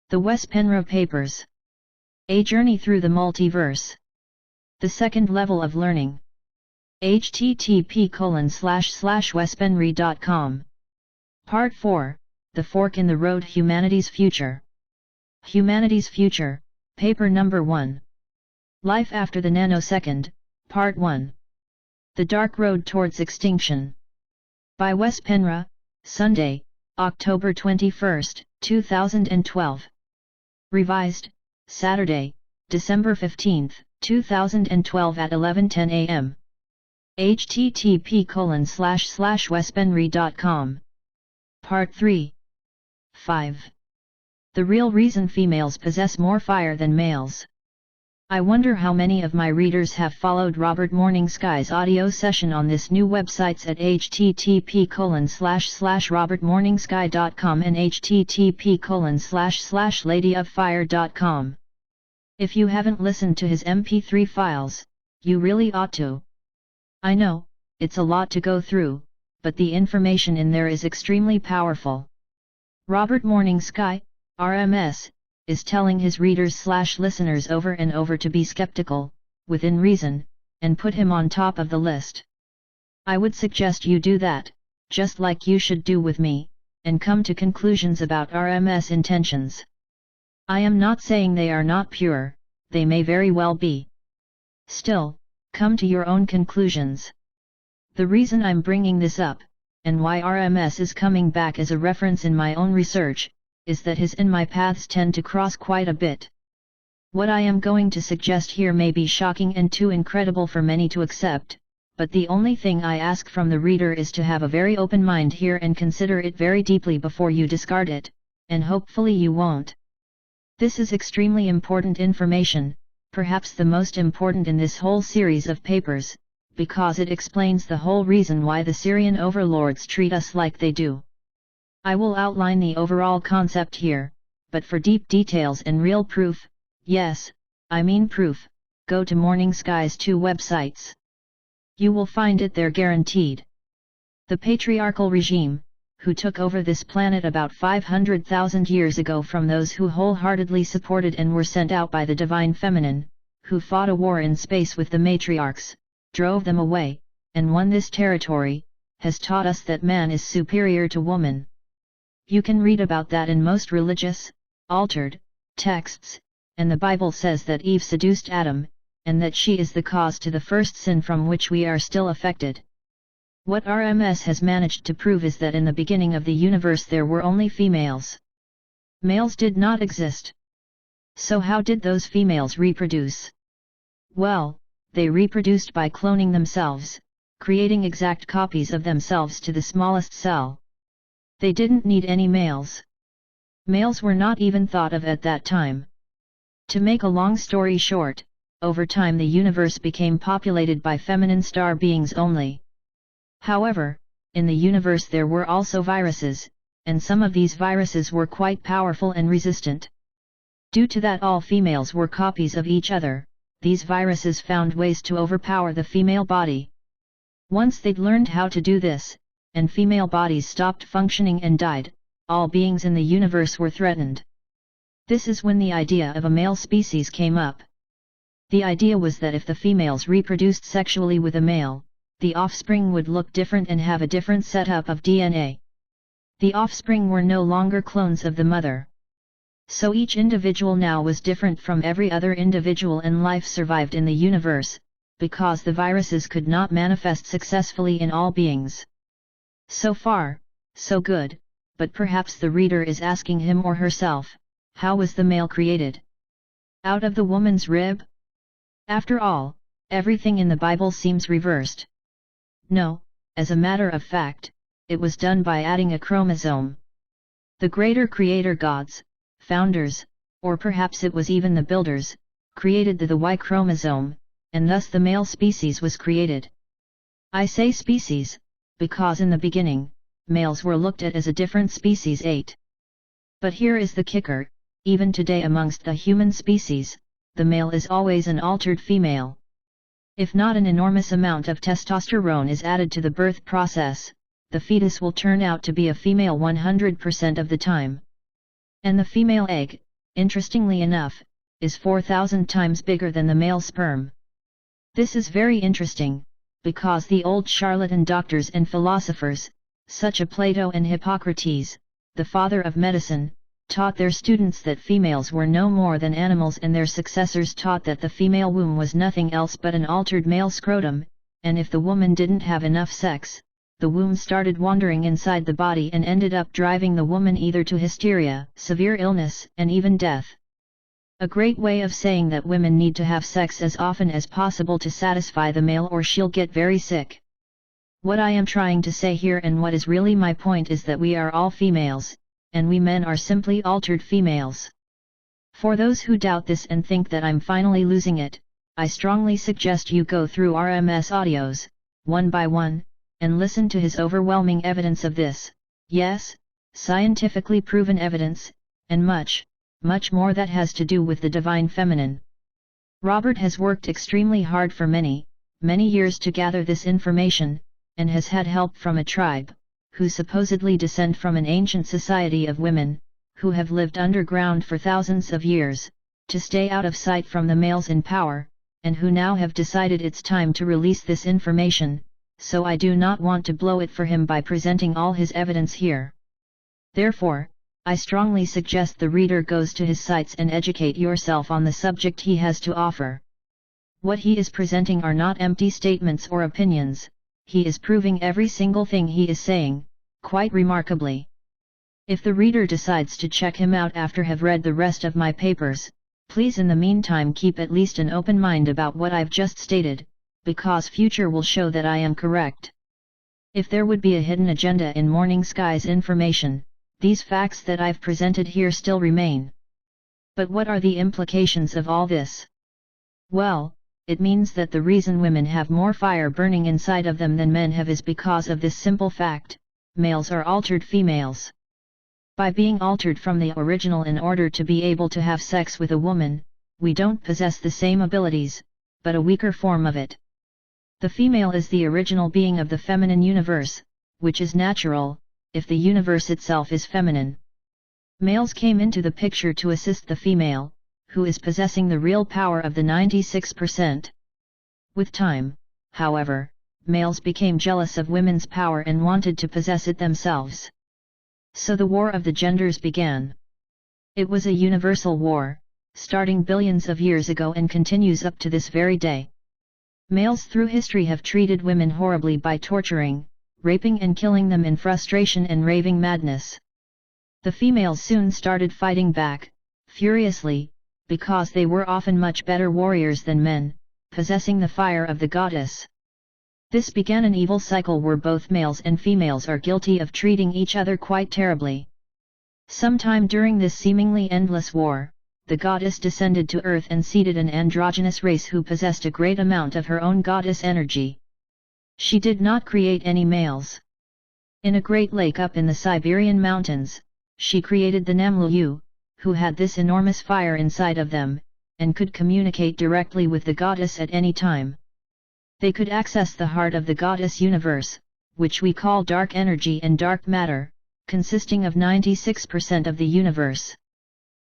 The Wes Penra Papers. A Journey Through the Multiverse. The Second Level of Learning. http://wespenry.com. Part 4, The Fork in the Road: Humanity's Future. Humanity's Future, Paper Number 1. Life After the Nanosecond, Part 1. The Dark Road Towards Extinction. By Wes Penra, Sunday, October 21, 2012. Revised, Saturday, December 15, 2012 at 11:10 a.m. http://wespenry.com. Part 3. 5. The Real Reason Females Possess More Fire Than Males. I wonder how many of my readers have followed Robert Morningsky's audio session on this new websites at http://robertmorningsky.com and http://ladyoffire.com. If you haven't listened to his MP3 files, you really ought to. I know, it's a lot to go through, but the information in there is extremely powerful. Robert Morningsky, RMS, is telling his readers/listeners over and over to be skeptical, within reason, and put him on top of the list. I would suggest you do that, just like you should do with me, and come to conclusions about RMS intentions. I am not saying they are not pure, they may very well be. Still, come to your own conclusions. The reason I'm bringing this up, and why RMS is coming back as a reference in my own research, is that his and my paths tend to cross quite a bit. What I am going to suggest here may be shocking and too incredible for many to accept, but the only thing I ask from the reader is to have a very open mind here and consider it very deeply before you discard it, and hopefully you won't. This is extremely important information, perhaps the most important in this whole series of papers, because it explains the whole reason why the Syrian overlords treat us like they do. I will outline the overall concept here, but for deep details and real proof, yes, I mean proof, go to Morningsky's 2 websites. You will find it there guaranteed. The patriarchal regime, who took over this planet about 500,000 years ago from those who wholeheartedly supported and were sent out by the divine feminine, who fought a war in space with the matriarchs, drove them away, and won this territory, has taught us that man is superior to woman. You can read about that in most religious, altered, texts, and the Bible says that Eve seduced Adam, and that she is the cause to the first sin from which we are still affected. What RMS has managed to prove is that in the beginning of the universe there were only females. Males did not exist. So how did those females reproduce? Well, they reproduced by cloning themselves, creating exact copies of themselves to the smallest cell. They didn't need any males. Males were not even thought of at that time. To make a long story short, over time the universe became populated by feminine star beings only. However, in the universe there were also viruses, and some of these viruses were quite powerful and resistant. Due to that all females were copies of each other, these viruses found ways to overpower the female body. Once they'd learned how to do this, and female bodies stopped functioning and died, all beings in the universe were threatened. This is when the idea of a male species came up. The idea was that if the females reproduced sexually with a male, the offspring would look different and have a different setup of DNA. The offspring were no longer clones of the mother. So each individual now was different from every other individual and life survived in the universe, because the viruses could not manifest successfully in all beings. So far, so good, but perhaps the reader is asking him or herself, how was the male created? Out of the woman's rib? After all, everything in the Bible seems reversed. No, as a matter of fact, it was done by adding a chromosome. The greater creator gods, founders, or perhaps it was even the builders, created the Y chromosome, and thus the male species was created. I say species, because in the beginning, males were looked at as a different species 8. But here is the kicker, even today amongst the human species, the male is always an altered female. If not an enormous amount of testosterone is added to the birth process, the fetus will turn out to be a female 100% of the time. And the female egg, interestingly enough, is 4,000 times bigger than the male sperm. This is very interesting, because the old charlatan doctors and philosophers, such as Plato and Hippocrates, the father of medicine, taught their students that females were no more than animals, and their successors taught that the female womb was nothing else but an altered male scrotum, and if the woman didn't have enough sex, the womb started wandering inside the body and ended up driving the woman either to hysteria, severe illness, and even death. A great way of saying that women need to have sex as often as possible to satisfy the male or she'll get very sick. What I am trying to say here, and what is really my point, is that we are all females, and we men are simply altered females. For those who doubt this and think that I'm finally losing it, I strongly suggest you go through RMS audios, one by one, and listen to his overwhelming evidence of this, yes, scientifically proven evidence, and much more that has to do with the divine feminine. Robert has worked extremely hard for many years to gather this information, and has had help from a tribe, who supposedly descend from an ancient society of women, who have lived underground for thousands of years, to stay out of sight from the males in power, and who now have decided it's time to release this information, so I do not want to blow it for him by presenting all his evidence here. Therefore, I strongly suggest the reader goes to his sites and educate yourself on the subject he has to offer. What he is presenting are not empty statements or opinions, he is proving every single thing he is saying, quite remarkably. If the reader decides to check him out after have read the rest of my papers, please in the meantime keep at least an open mind about what I've just stated, because future will show that I am correct. If there would be a hidden agenda in Morning Sky's information, these facts that I've presented here still remain. But what are the implications of all this? Well, it means that the reason women have more fire burning inside of them than men have is because of this simple fact: males are altered females. By being altered from the original in order to be able to have sex with a woman, we don't possess the same abilities, but a weaker form of it. The female is the original being of the feminine universe, which is natural, if the universe itself is feminine. Males came into the picture to assist the female, who is possessing the real power of the 96%. With time, however, males became jealous of women's power and wanted to possess it themselves. So the war of the genders began. It was a universal war, starting billions of years ago and continues up to this very day. Males through history have treated women horribly by torturing, raping and killing them in frustration and raving madness. The females soon started fighting back, furiously, because they were often much better warriors than men, possessing the fire of the goddess. This began an evil cycle where both males and females are guilty of treating each other quite terribly. Sometime during this seemingly endless war, the goddess descended to earth and seeded an androgynous race who possessed a great amount of her own goddess energy. She did not create any males. In a great lake up in the Siberian mountains, she created the Namlu, who had this enormous fire inside of them, and could communicate directly with the goddess at any time. They could access the heart of the goddess universe, which we call dark energy and dark matter, consisting of 96% of the universe.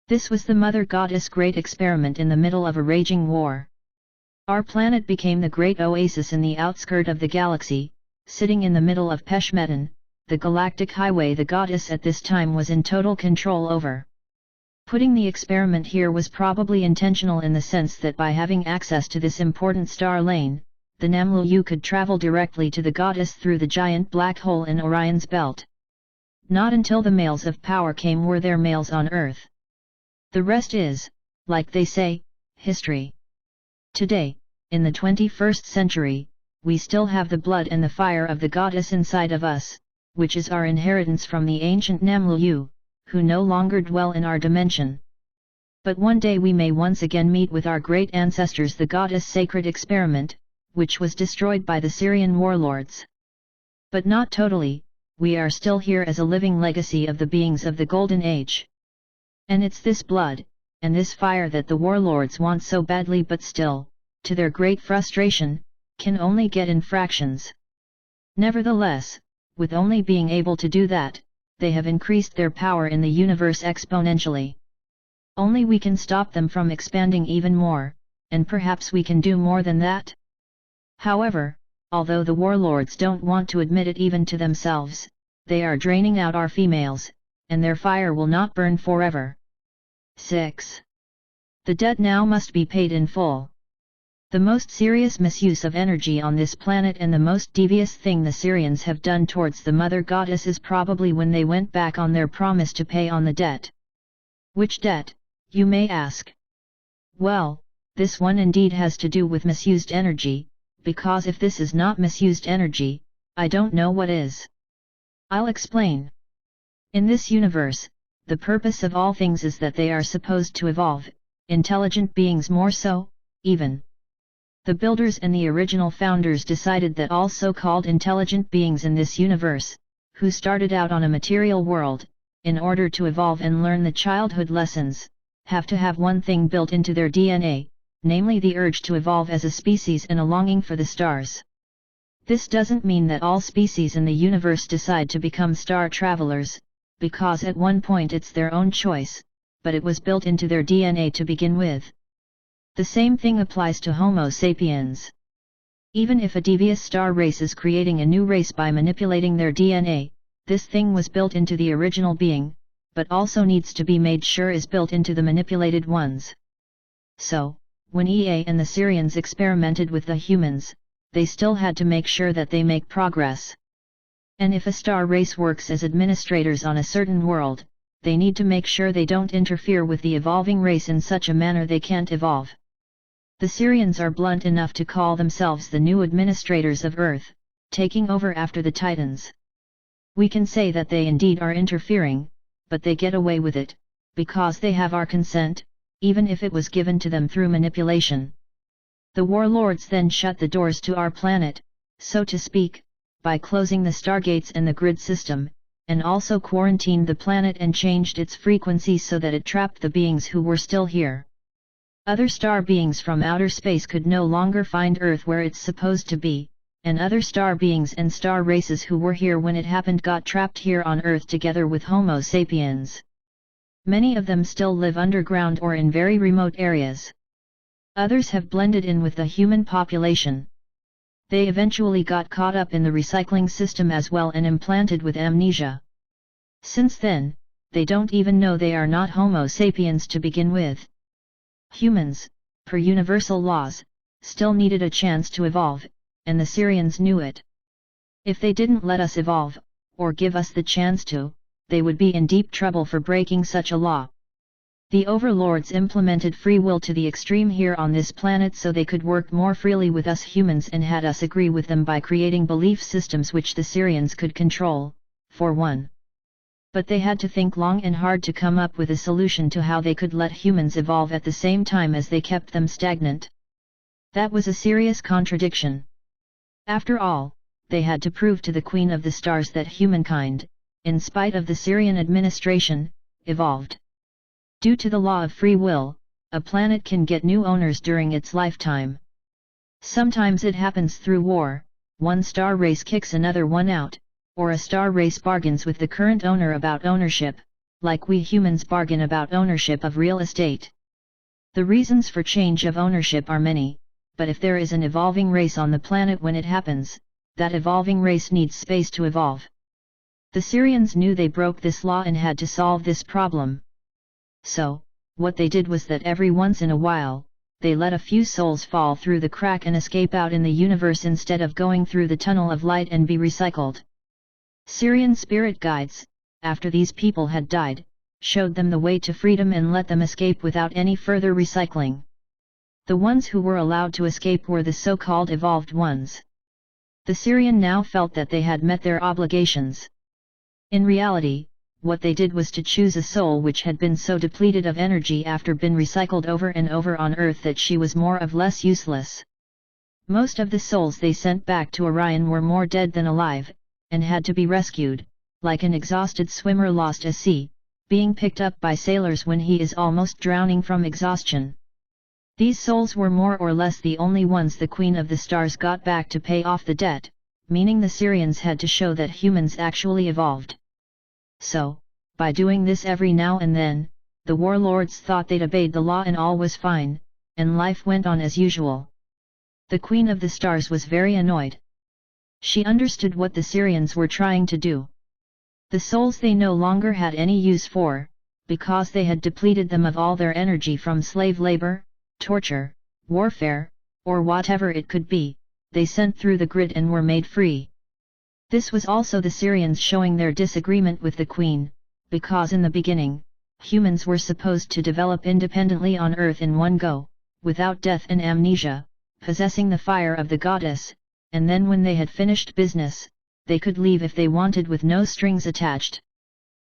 This was the mother goddess' great experiment in the middle of a raging war. Our planet became the great oasis in the outskirt of the galaxy, sitting in the middle of Peshmetan, the galactic highway the goddess at this time was in total control over. Putting the experiment here was probably intentional in the sense that by having access to this important star lane, the Namlu could travel directly to the goddess through the giant black hole in Orion's belt. Not until the males of power came were there males on Earth. The rest is, like they say, history. Today, in the 21st century, we still have the blood and the fire of the goddess inside of us, which is our inheritance from the ancient Namlu, who no longer dwell in our dimension. But one day we may once again meet with our great ancestors, the goddess' sacred experiment, which was destroyed by the Syrian warlords. But not totally, we are still here as a living legacy of the beings of the Golden Age. And it's this blood, and this fire that the warlords want so badly, but still, to their great frustration, can only get in fractions. Nevertheless, with only being able to do that, they have increased their power in the universe exponentially. Only we can stop them from expanding even more, and perhaps we can do more than that. However, although the warlords don't want to admit it even to themselves, they are draining out our females, and their fire will not burn forever. 6. The debt now must be paid in full. The most serious misuse of energy on this planet and the most devious thing the Syrians have done towards the Mother Goddess is probably when they went back on their promise to pay on the debt. Which debt, you may ask? Well, this one indeed has to do with misused energy, because if this is not misused energy, I don't know what is. I'll explain. In this universe, the purpose of all things is that they are supposed to evolve, intelligent beings more so, even. The builders and the original founders decided that all so-called intelligent beings in this universe, who started out on a material world, in order to evolve and learn the childhood lessons, have to have one thing built into their DNA, namely the urge to evolve as a species and a longing for the stars. This doesn't mean that all species in the universe decide to become star travelers, because at one point it's their own choice, but it was built into their DNA to begin with. The same thing applies to Homo sapiens. Even if a devious star race is creating a new race by manipulating their DNA, this thing was built into the original being, but also needs to be made sure is built into the manipulated ones. So, when EA and the Syrians experimented with the humans, they still had to make sure that they make progress. And if a star race works as administrators on a certain world, they need to make sure they don't interfere with the evolving race in such a manner they can't evolve. The Syrians are blunt enough to call themselves the new administrators of Earth, taking over after the Titans. We can say that they indeed are interfering, but they get away with it, because they have our consent, even if it was given to them through manipulation. The warlords then shut the doors to our planet, so to speak, by closing the stargates and the grid system, and also quarantined the planet and changed its frequency so that it trapped the beings who were still here. Other star beings from outer space could no longer find Earth where it's supposed to be, and other star beings and star races who were here when it happened got trapped here on Earth together with Homo sapiens. Many of them still live underground or in very remote areas. Others have blended in with the human population. They eventually got caught up in the recycling system as well and implanted with amnesia. Since then, they don't even know they are not Homo sapiens to begin with. Humans, per universal laws, still needed a chance to evolve, and the Syrians knew it. If they didn't let us evolve, or give us the chance to, they would be in deep trouble for breaking such a law. The overlords implemented free will to the extreme here on this planet so they could work more freely with us humans and had us agree with them by creating belief systems which the Syrians could control, for one. But they had to think long and hard to come up with a solution to how they could let humans evolve at the same time as they kept them stagnant. That was a serious contradiction. After all, they had to prove to the Queen of the Stars that humankind, in spite of the Syrian administration, evolved. Due to the law of free will, a planet can get new owners during its lifetime. Sometimes it happens through war, one star race kicks another one out, or a star race bargains with the current owner about ownership, like we humans bargain about ownership of real estate. The reasons for change of ownership are many, but if there is an evolving race on the planet when it happens, that evolving race needs space to evolve. The Syrians knew they broke this law and had to solve this problem. So, what they did was that every once in a while, they let a few souls fall through the crack and escape out in the universe instead of going through the tunnel of light and be recycled. Syrian spirit guides, after these people had died, showed them the way to freedom and let them escape without any further recycling. The ones who were allowed to escape were the so-called evolved ones. The Syrian now felt that they had met their obligations. In reality, what they did was to choose a soul which had been so depleted of energy after been recycled over and over on Earth that she was more or less useless. Most of the souls they sent back to Orion were more dead than alive, and had to be rescued, like an exhausted swimmer lost at sea, being picked up by sailors when he is almost drowning from exhaustion. These souls were more or less the only ones the Queen of the Stars got back to pay off the debt, meaning the Syrians had to show that humans actually evolved. So, by doing this every now and then, the warlords thought they'd obeyed the law and all was fine, and life went on as usual. The Queen of the Stars was very annoyed. She understood what the Syrians were trying to do. The souls they no longer had any use for, because they had depleted them of all their energy from slave labor, torture, warfare, or whatever it could be, they sent through the grid and were made free. This was also the Syrians showing their disagreement with the Queen, because in the beginning, humans were supposed to develop independently on Earth in one go, without death and amnesia, possessing the fire of the goddess, and then when they had finished business, they could leave if they wanted with no strings attached.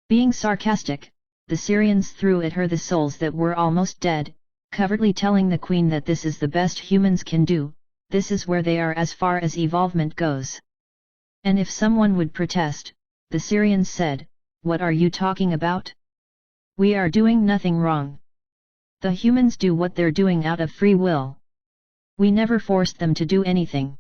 Being sarcastic, the Syrians threw at her the souls that were almost dead, covertly telling the Queen that this is the best humans can do, this is where they are as far as evolvement goes. And if someone would protest, the Syrians said, "What are you talking about? We are doing nothing wrong. The humans do what they're doing out of free will. We never forced them to do anything."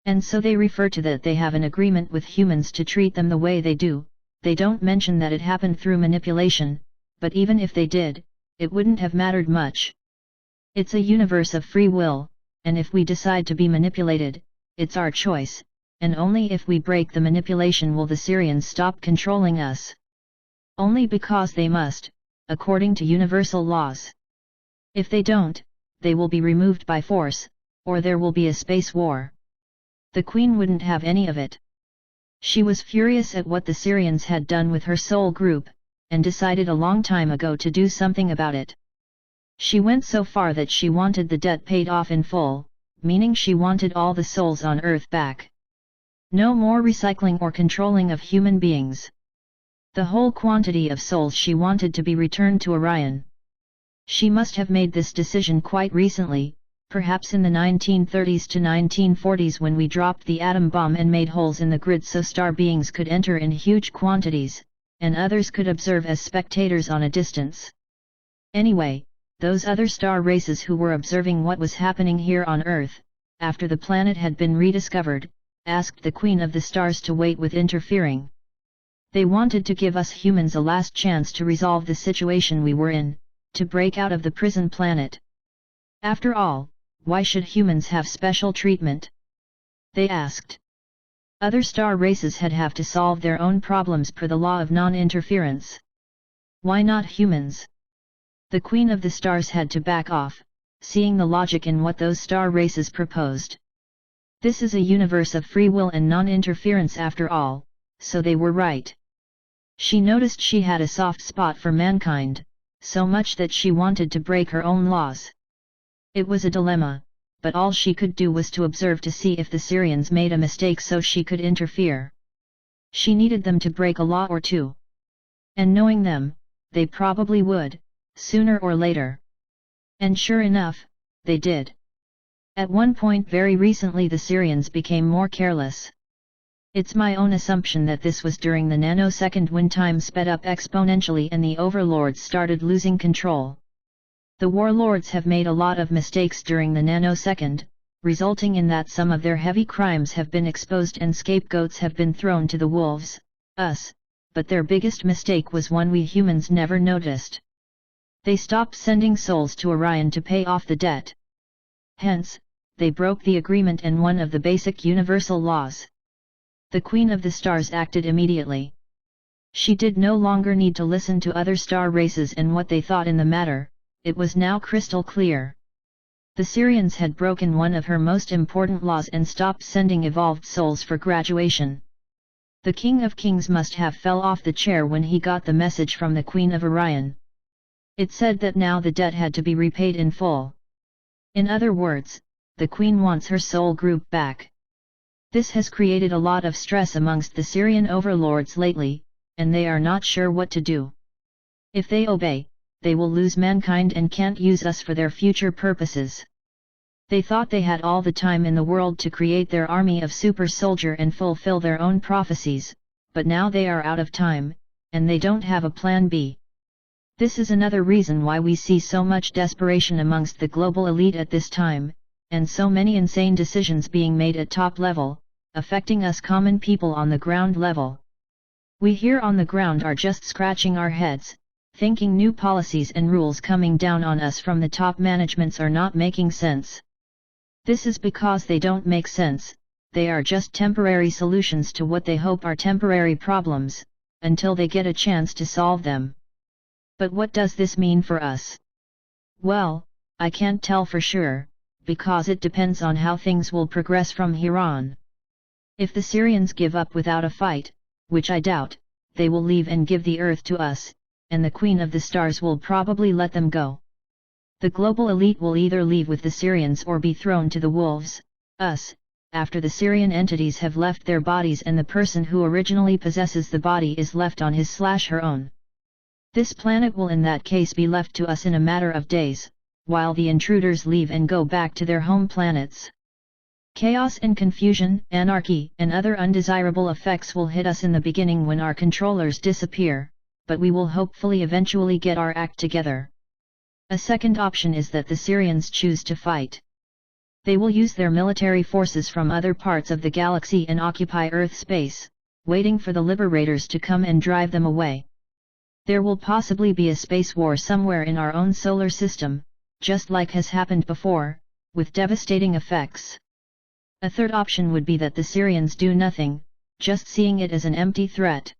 And so they refer to that they have an agreement with humans to treat them the way they do. They don't mention that it happened through manipulation, but even if they did, it wouldn't have mattered much. It's a universe of free will, and if we decide to be manipulated, it's our choice, and only if we break the manipulation will the Syrians stop controlling us. Only because they must, according to universal laws. If they don't, they will be removed by force, or there will be a space war. The Queen wouldn't have any of it. She was furious at what the Syrians had done with her soul group, and decided a long time ago to do something about it. She went so far that she wanted the debt paid off in full, meaning she wanted all the souls on Earth back. No more recycling or controlling of human beings. The whole quantity of souls she wanted to be returned to Orion. She must have made this decision quite recently, perhaps in the 1930s to 1940s when we dropped the atom bomb and made holes in the grid so star beings could enter in huge quantities, and others could observe as spectators on a distance. Anyway, those other star races who were observing what was happening here on Earth, after the planet had been rediscovered, asked the Queen of the Stars to wait with interfering. They wanted to give us humans a last chance to resolve the situation we were in, to break out of the prison planet. After all, why should humans have special treatment? They asked. Other star races had have to solve their own problems per the law of non-interference. Why not humans? The Queen of the Stars had to back off, seeing the logic in what those star races proposed. This is a universe of free will and non-interference after all, so they were right. She noticed she had a soft spot for mankind, so much that she wanted to break her own laws. It was a dilemma, but all she could do was to observe to see if the Syrians made a mistake so she could interfere. She needed them to break a law or two. And knowing them, they probably would, sooner or later. And sure enough, they did. At one point very recently the Syrians became more careless. It's my own assumption that this was during the nanosecond when time sped up exponentially and the overlords started losing control. The warlords have made a lot of mistakes during the nanosecond, resulting in that some of their heavy crimes have been exposed and scapegoats have been thrown to the wolves, us, but their biggest mistake was one we humans never noticed. They stopped sending souls to Orion to pay off the debt. Hence, they broke the agreement and one of the basic universal laws. The Queen of the Stars acted immediately. She did no longer need to listen to other star races and what they thought in the matter, it was now crystal clear. The Syrians had broken one of her most important laws and stopped sending evolved souls for graduation. The King of Kings must have fell off the chair when he got the message from the Queen of Orion. It said that now the debt had to be repaid in full. In other words, the Queen wants her soul group back. This has created a lot of stress amongst the Syrian overlords lately, and they are not sure what to do. If they obey, they will lose mankind and can't use us for their future purposes. They thought they had all the time in the world to create their army of super soldier and fulfill their own prophecies, but now they are out of time, and they don't have a plan B. This is another reason why we see so much desperation amongst the global elite at this time, and so many insane decisions being made at top level, affecting us common people on the ground level. We here on the ground are just scratching our heads, thinking new policies and rules coming down on us from the top managements are not making sense. This is because they don't make sense, they are just temporary solutions to what they hope are temporary problems, until they get a chance to solve them. But what does this mean for us? Well, I can't tell for sure, because it depends on how things will progress from here on. If the Syrians give up without a fight, which I doubt, they will leave and give the earth to us, and the Queen of the Stars will probably let them go. The global elite will either leave with the Syrians or be thrown to the wolves, us, after the Syrian entities have left their bodies and the person who originally possesses the body is left on his/her own. This planet will in that case be left to us in a matter of days, while the intruders leave and go back to their home planets. Chaos and confusion, anarchy, and other undesirable effects will hit us in the beginning when our controllers disappear, but we will hopefully eventually get our act together. A second option is that the Syrians choose to fight. They will use their military forces from other parts of the galaxy and occupy Earth space, waiting for the liberators to come and drive them away. There will possibly be a space war somewhere in our own solar system, just like has happened before, with devastating effects. A third option would be that the Syrians do nothing, just seeing it as an empty threat.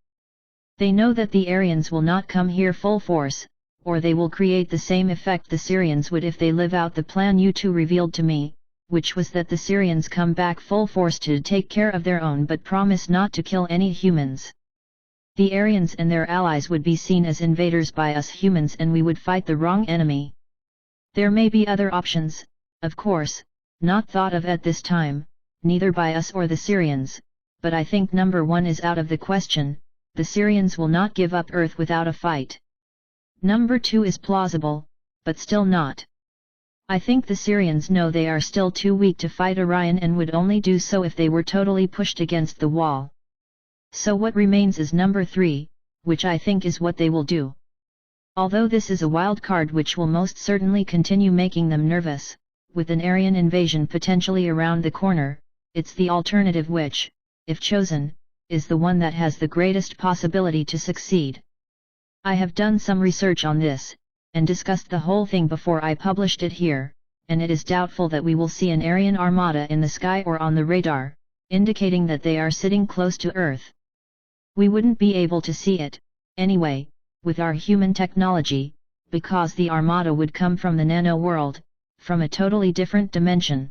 They know that the Aryans will not come here full force, or they will create the same effect the Syrians would if they live out the plan you two revealed to me, which was that the Syrians come back full force to take care of their own but promise not to kill any humans. The Aryans and their allies would be seen as invaders by us humans and we would fight the wrong enemy. There may be other options, of course, not thought of at this time, neither by us or the Syrians, but I think number one is out of the question. The Syrians will not give up Earth without a fight. Number two is plausible, but still not. I think the Syrians know they are still too weak to fight Orion and would only do so if they were totally pushed against the wall. So what remains is number three, which I think is what they will do. Although this is a wild card which will most certainly continue making them nervous, with an Aryan invasion potentially around the corner, it's the alternative which, if chosen, is the one that has the greatest possibility to succeed. I have done some research on this, and discussed the whole thing before I published it here, and it is doubtful that we will see an Aryan armada in the sky or on the radar, indicating that they are sitting close to Earth. We wouldn't be able to see it, anyway, with our human technology, because the armada would come from the nano world, from a totally different dimension.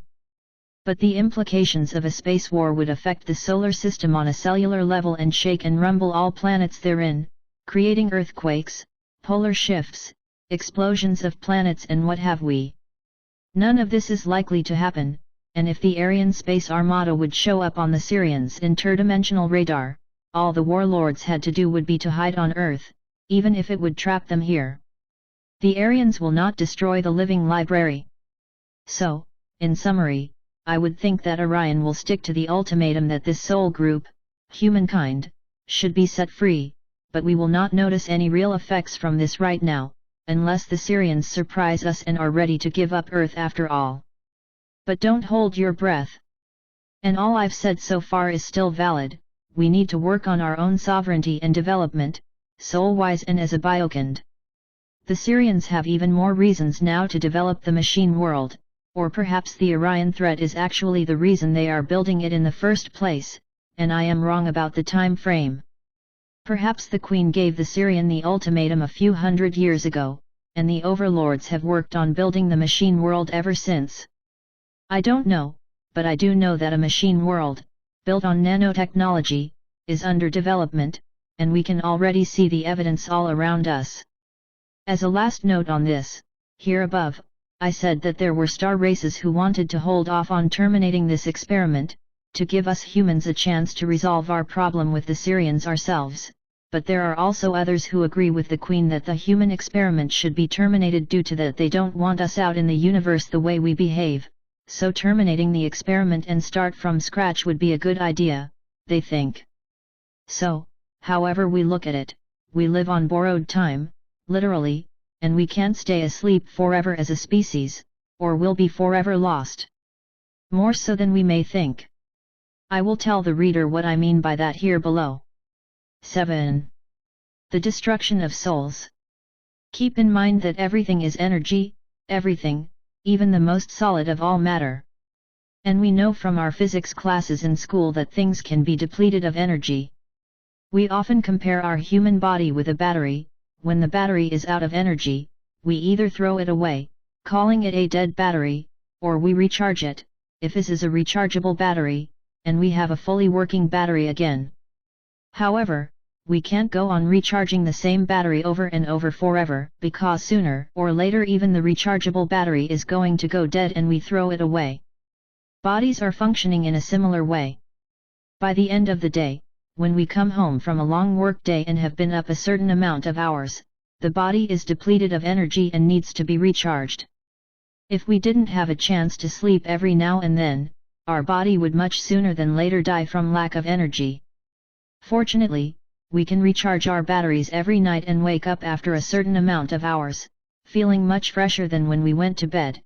But the implications of a space war would affect the solar system on a cellular level and shake and rumble all planets therein, creating earthquakes, polar shifts, explosions of planets and what have we. None of this is likely to happen, and if the Aryan space armada would show up on the Syrians' interdimensional radar, all the warlords had to do would be to hide on Earth, even if it would trap them here. The Aryans will not destroy the living library. So, in summary, I would think that Orion will stick to the ultimatum that this soul group, humankind, should be set free, but we will not notice any real effects from this right now, unless the Syrians surprise us and are ready to give up Earth after all. But don't hold your breath. And all I've said so far is still valid. We need to work on our own sovereignty and development, soul-wise and as a biokind. The Syrians have even more reasons now to develop the machine world, or perhaps the Orion threat is actually the reason they are building it in the first place, and I am wrong about the time frame. Perhaps the Queen gave the Syrian the ultimatum a few hundred years ago, and the overlords have worked on building the machine world ever since. I don't know, but I do know that a machine world, built on nanotechnology, is under development, and we can already see the evidence all around us. As a last note on this, here above, I said that there were star races who wanted to hold off on terminating this experiment, to give us humans a chance to resolve our problem with the Syrians ourselves, but there are also others who agree with the Queen that the human experiment should be terminated due to that they don't want us out in the universe the way we behave, so terminating the experiment and start from scratch would be a good idea, they think. So, however we look at it, we live on borrowed time, literally, and we can't stay asleep forever as a species, or we'll be forever lost. More so than we may think. I will tell the reader what I mean by that here below. 7. The destruction of souls. Keep in mind that everything is energy, everything, even the most solid of all matter. And we know from our physics classes in school that things can be depleted of energy. We often compare our human body with a battery. When the battery is out of energy, we either throw it away, calling it a dead battery, or we recharge it, if this is a rechargeable battery, and we have a fully working battery again. However, we can't go on recharging the same battery over and over forever, because sooner or later even the rechargeable battery is going to go dead and we throw it away. Bodies are functioning in a similar way. By the end of the day, when we come home from a long work day and have been up a certain amount of hours, the body is depleted of energy and needs to be recharged. If we didn't have a chance to sleep every now and then, our body would much sooner than later die from lack of energy. Fortunately, we can recharge our batteries every night and wake up after a certain amount of hours, feeling much fresher than when we went to bed.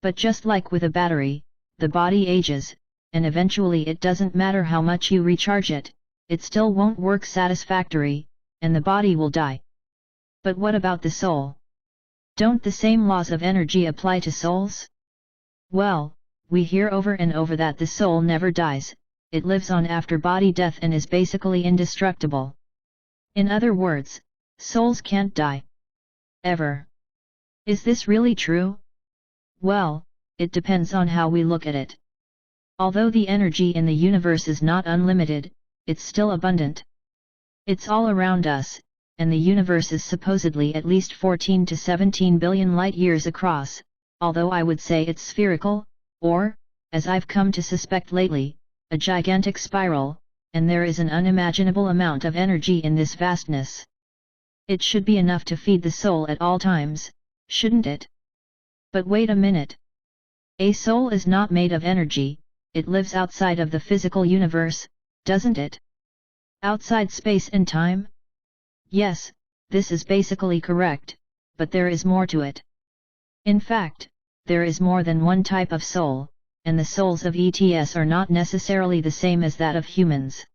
But just like with a battery, the body ages, and eventually it doesn't matter how much you recharge it, it still won't work satisfactory, and the body will die. But what about the soul? Don't the same laws of energy apply to souls? Well, we hear over and over that the soul never dies, it lives on after body death and is basically indestructible. In other words, souls can't die. Ever. Is this really true? Well, it depends on how we look at it. Although the energy in the universe is not unlimited, it's still abundant. It's all around us, and the universe is supposedly at least 14 to 17 billion light-years across, although I would say it's spherical, or, as I've come to suspect lately, a gigantic spiral, and there is an unimaginable amount of energy in this vastness. It should be enough to feed the soul at all times, shouldn't it? But wait a minute. A soul is not made of energy, it lives outside of the physical universe, doesn't it? Outside space and time? Yes, this is basically correct, but there is more to it. In fact, there is more than one type of soul, and the souls of ETs are not necessarily the same as that of humans.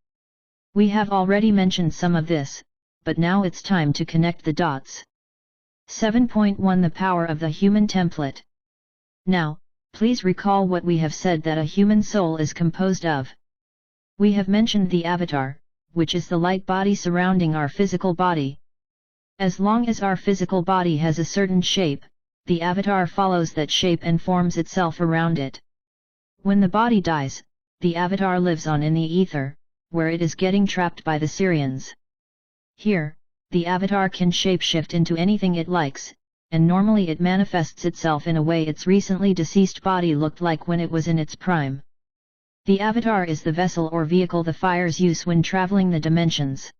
We have already mentioned some of this, but now it's time to connect the dots. 7.1 The power of the human template. Now, please recall what we have said that a human soul is composed of. We have mentioned the avatar, which is the light body surrounding our physical body. As long as our physical body has a certain shape, the avatar follows that shape and forms itself around it. When the body dies, the avatar lives on in the ether, where it is getting trapped by the Syrians. Here, the avatar can shapeshift into anything it likes, and normally it manifests itself in a way its recently deceased body looked like when it was in its prime. The avatar is the vessel or vehicle the fires use when traveling the dimensions.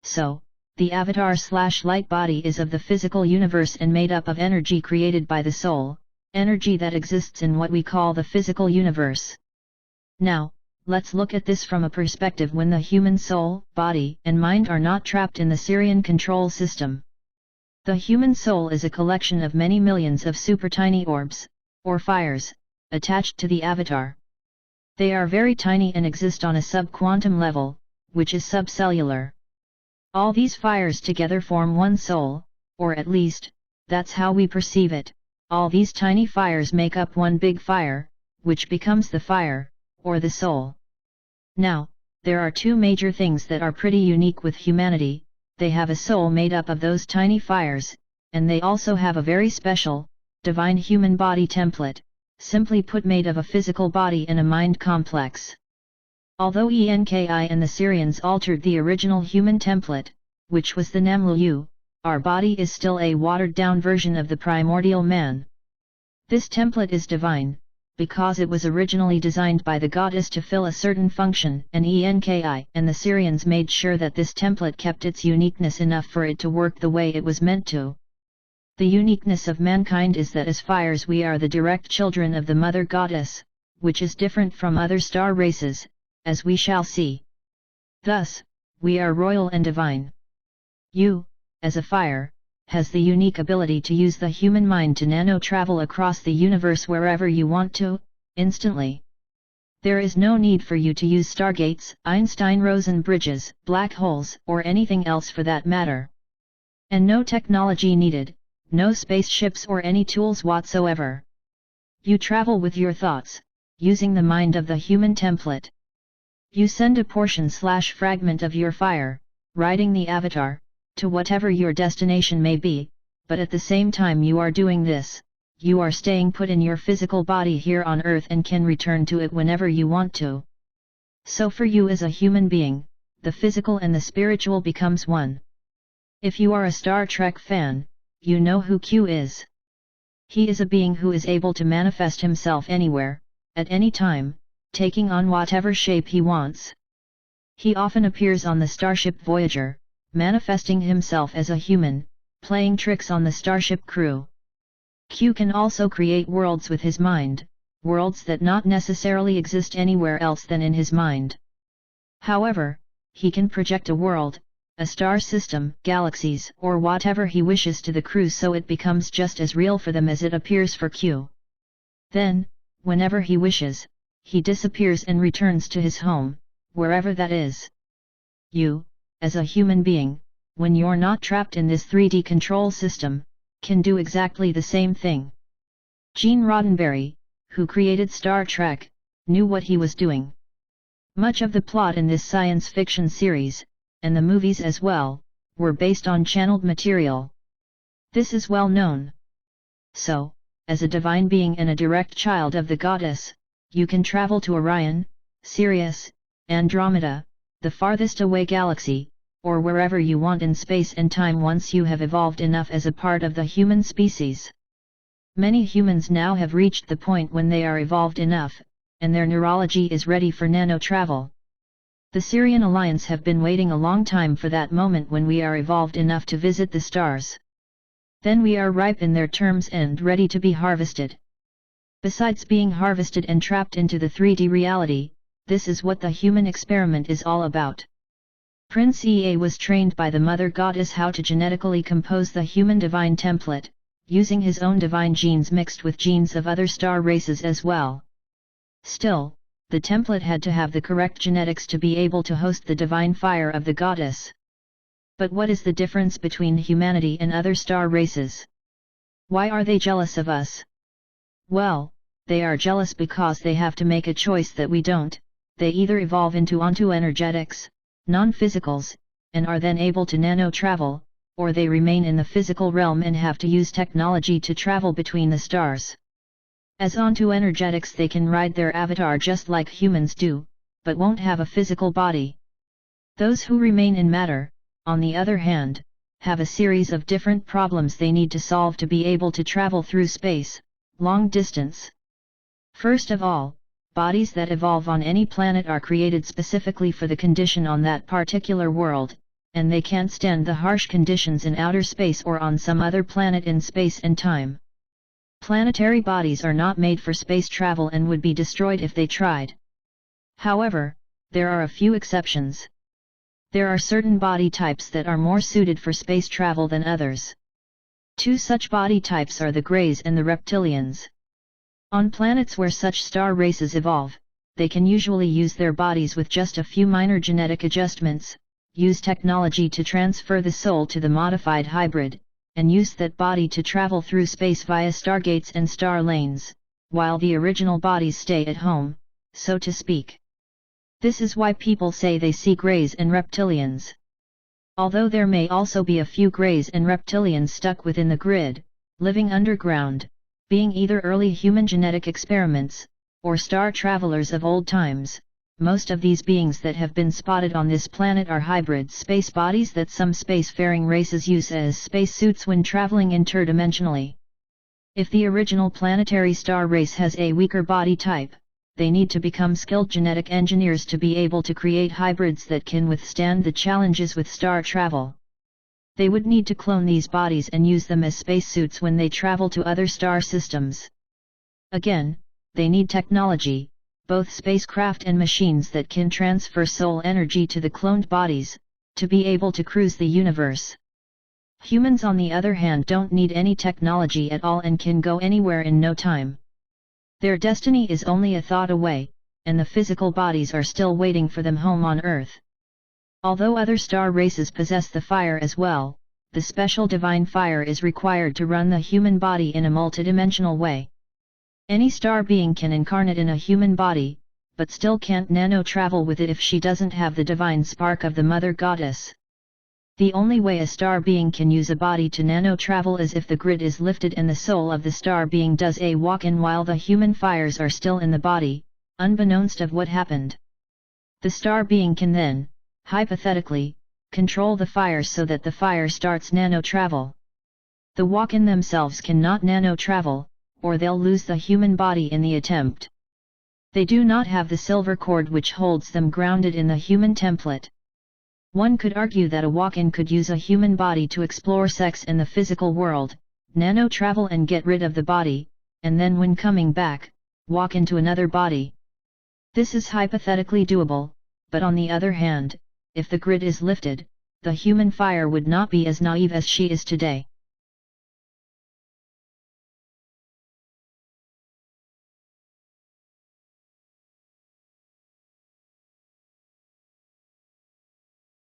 So, the avatar/light body is of the physical universe and made up of energy created by the soul, energy that exists in what we call the physical universe. Now, let's look at this from a perspective when the human soul, body, and mind are not trapped in the Syrian control system. The human soul is a collection of many millions of super tiny orbs, or fires, attached to the avatar. They are very tiny and exist on a sub-quantum level, which is subcellular. All these fires together form one soul, or at least, that's how we perceive it. All these tiny fires make up one big fire, which becomes the fire, or the soul. Now, there are two major things that are pretty unique with humanity. They have a soul made up of those tiny fires, and they also have a very special, divine human body template, simply put made of a physical body and a mind complex. Although Enki and the Syrians altered the original human template, which was the Namlu, our body is still a watered-down version of the primordial man. This template is divine, because it was originally designed by the goddess to fill a certain function, and Enki and the Syrians made sure that this template kept its uniqueness enough for it to work the way it was meant to. The uniqueness of mankind is that as fires we are the direct children of the mother goddess, which is different from other star races, as we shall see. Thus, we are royal and divine. You, as a fire, has the unique ability to use the human mind to nano-travel across the universe wherever you want to, instantly. There is no need for you to use stargates, Einstein-Rosen bridges, black holes, or anything else for that matter. And no technology needed, no spaceships or any tools whatsoever. You travel with your thoughts, using the mind of the human template. You send a portion/fragment of your fire, riding the avatar, to whatever your destination may be, but at the same time you are doing this, you are staying put in your physical body here on Earth and can return to it whenever you want to. So for you as a human being, the physical and the spiritual becomes one. If you are a Star Trek fan, you know who Q is. He is a being who is able to manifest himself anywhere, at any time, taking on whatever shape he wants. He often appears on the starship Voyager, manifesting himself as a human, playing tricks on the starship crew. Q can also create worlds with his mind, worlds that not necessarily exist anywhere else than in his mind. However, he can project a world, a star system, galaxies, or whatever he wishes to the crew so it becomes just as real for them as it appears for Q. Then, whenever he wishes, he disappears and returns to his home, wherever that is. You, as a human being, when you're not trapped in this 3D control system, can do exactly the same thing. Gene Roddenberry, who created Star Trek, knew what he was doing. Much of the plot in this science fiction series, and the movies as well, were based on channeled material. This is well known. So, as a divine being and a direct child of the goddess, you can travel to Orion, Sirius, Andromeda, the farthest away galaxy, or wherever you want in space and time once you have evolved enough as a part of the human species. Many humans now have reached the point when they are evolved enough, and their neurology is ready for nano travel. The Sirian Alliance have been waiting a long time for that moment when we are evolved enough to visit the stars. Then we are ripe in their terms and ready to be harvested. Besides being harvested and trapped into the 3D reality, this is what the human experiment is all about. Prince Ea was trained by the Mother Goddess how to genetically compose the human divine template, using his own divine genes mixed with genes of other star races as well. Still, the template had to have the correct genetics to be able to host the divine fire of the goddess. But what is the difference between humanity and other star races? Why are they jealous of us? Well, they are jealous because they have to make a choice that we don't. They either evolve onto energetics, non-physicals, and are then able to nano-travel, or they remain in the physical realm and have to use technology to travel between the stars. As onto energetics they can ride their avatar just like humans do, but won't have a physical body. Those who remain in matter, on the other hand, have a series of different problems they need to solve to be able to travel through space, long distance. First of all, bodies that evolve on any planet are created specifically for the condition on that particular world, and they can't stand the harsh conditions in outer space or on some other planet in space and time. Planetary bodies are not made for space travel and would be destroyed if they tried. However, there are a few exceptions. There are certain body types that are more suited for space travel than others. Two such body types are the Greys and the Reptilians. On planets where such star races evolve, they can usually use their bodies with just a few minor genetic adjustments, use technology to transfer the soul to the modified hybrid, and use that body to travel through space via stargates and star lanes, while the original bodies stay at home, so to speak. This is why people say they see Greys and Reptilians. Although there may also be a few Greys and Reptilians stuck within the grid, living underground, being either early human genetic experiments, or star travelers of old times. Most of these beings that have been spotted on this planet are hybrid space bodies that some spacefaring races use as spacesuits when traveling interdimensionally. If the original planetary star race has a weaker body type, they need to become skilled genetic engineers to be able to create hybrids that can withstand the challenges with star travel. They would need to clone these bodies and use them as spacesuits when they travel to other star systems. Again, they need technology, both spacecraft and machines that can transfer soul energy to the cloned bodies, to be able to cruise the universe. Humans on the other hand don't need any technology at all and can go anywhere in no time. Their destiny is only a thought away, and the physical bodies are still waiting for them home on Earth. Although other star races possess the fire as well, the special divine fire is required to run the human body in a multidimensional way. Any star being can incarnate in a human body, but still can't nano-travel with it if she doesn't have the divine spark of the Mother Goddess. The only way a star being can use a body to nano-travel is if the grid is lifted and the soul of the star being does a walk-in while the human fires are still in the body, unbeknownst of what happened. The star being can then, hypothetically, control the fires so that the fire starts nano-travel. The walk-in themselves cannot nano-travel, or they'll lose the human body in the attempt. They do not have the silver cord which holds them grounded in the human template. One could argue that a walk-in could use a human body to explore sex in the physical world, nano-travel and get rid of the body, and then when coming back, walk into another body. This is hypothetically doable, but on the other hand, if the grid is lifted, the human fire would not be as naive as she is today.